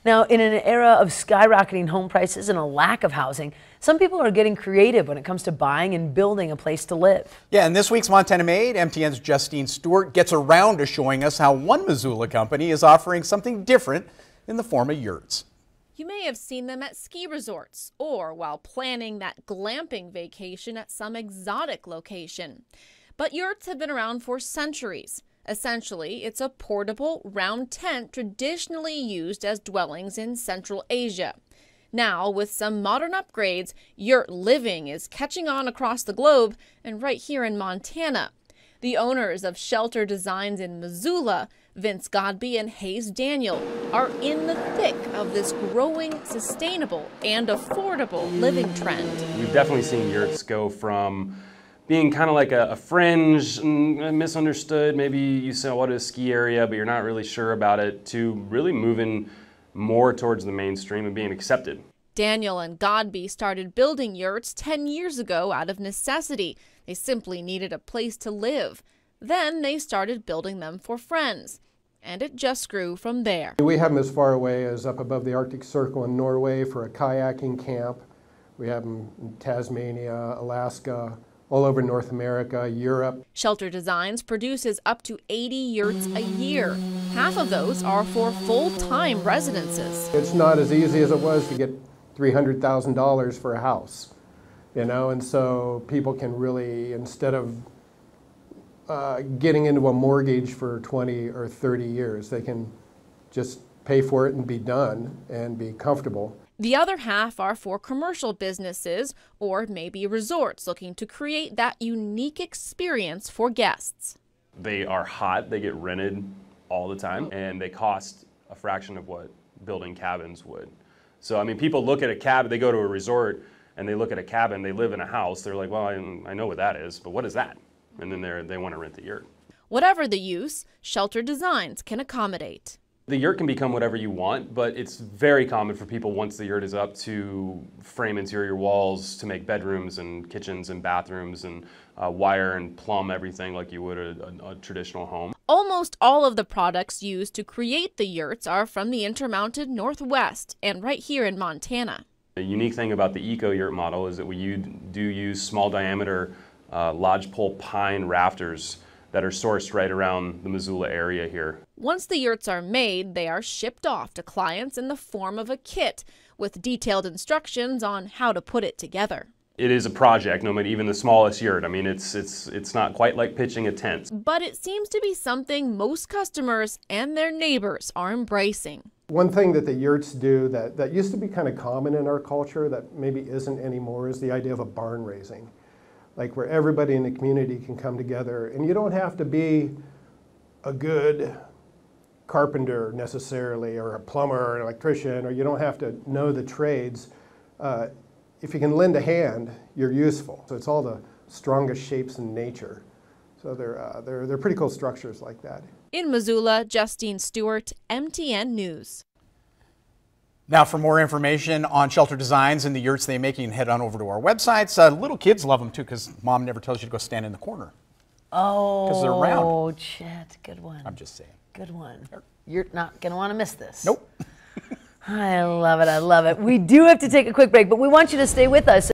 Now, in an era of skyrocketing home prices and a lack of housing, some people are getting creative when it comes to buying and building a place to live. Yeah, in this week's Montana Made, MTN's Justine Stewart gets around to showing us how one Missoula company is offering something different in the form of yurts. You may have seen them at ski resorts or while planning that glamping vacation at some exotic location. But yurts have been around for centuries. Essentially, it's a portable, round tent traditionally used as dwellings in Central Asia. Now, with some modern upgrades, yurt living is catching on across the globe and right here in Montana. The owners of Shelter Designs in Missoula, Vince Godby and Hayes Daniel, are in the thick of this growing, sustainable, and affordable living trend. We've definitely seen yurts go from being kind of like a fringe, misunderstood, maybe you say, what is a ski area, but you're not really sure about it, to really moving more towards the mainstream and being accepted. Daniel and Godby started building yurts 10 years ago out of necessity. They simply needed a place to live. Then they started building them for friends. And it just grew from there. We have them as far away as up above the Arctic Circle in Norway for a kayaking camp. We have them in Tasmania, Alaska, all over North America, Europe. Shelter Designs produces up to 80 yurts a year. Half of those are for full-time residences. It's not as easy as it was to get $300,000 for a house, you know, and so people can really, instead of getting into a mortgage for 20 or 30 years, they can just pay for it and be done and be comfortable. The other half are for commercial businesses or maybe resorts looking to create that unique experience for guests. They are hot, they get rented all the time, and they cost a fraction of what building cabins would. So, I mean, people look at a cabin, they go to a resort and they look at a cabin, they live in a house, they're like, well, I know what that is, but what is that? And then they want to rent the yurt. Whatever the use, Shelter Designs can accommodate. The yurt can become whatever you want, but it's very common for people, once the yurt is up, to frame interior walls to make bedrooms and kitchens and bathrooms and wire and plumb everything like you would a traditional home. Almost all of the products used to create the yurts are from the Intermountain Northwest and right here in Montana. The unique thing about the eco yurt model is that we do use small diameter lodgepole pine rafters that are sourced right around the Missoula area here. Once the yurts are made, they are shipped off to clients in the form of a kit with detailed instructions on how to put it together. It is a project, no matter even the smallest yurt. I mean, it's not quite like pitching a tent. But it seems to be something most customers and their neighbors are embracing. One thing that the yurts do that used to be kind of common in our culture that maybe isn't anymore is the idea of a barn raising. Like where everybody in the community can come together, and you don't have to be a good carpenter necessarily, or a plumber or an electrician, or you don't have to know the trades. If you can lend a hand, you're useful. So it's all the strongest shapes in nature. So they're pretty cool structures like that. In Missoula, Justine Stewart, MTN News. Now, for more information on Shelter Designs and the yurts they make, you can head on over to our websites. Little kids love them too, because Mom never tells you to go stand in the corner. Oh, because they're round. Oh, Chet, good one. I'm just saying. Good one. You're not going to want to miss this. Nope. I love it. I love it. We do have to take a quick break, but we want you to stay with us.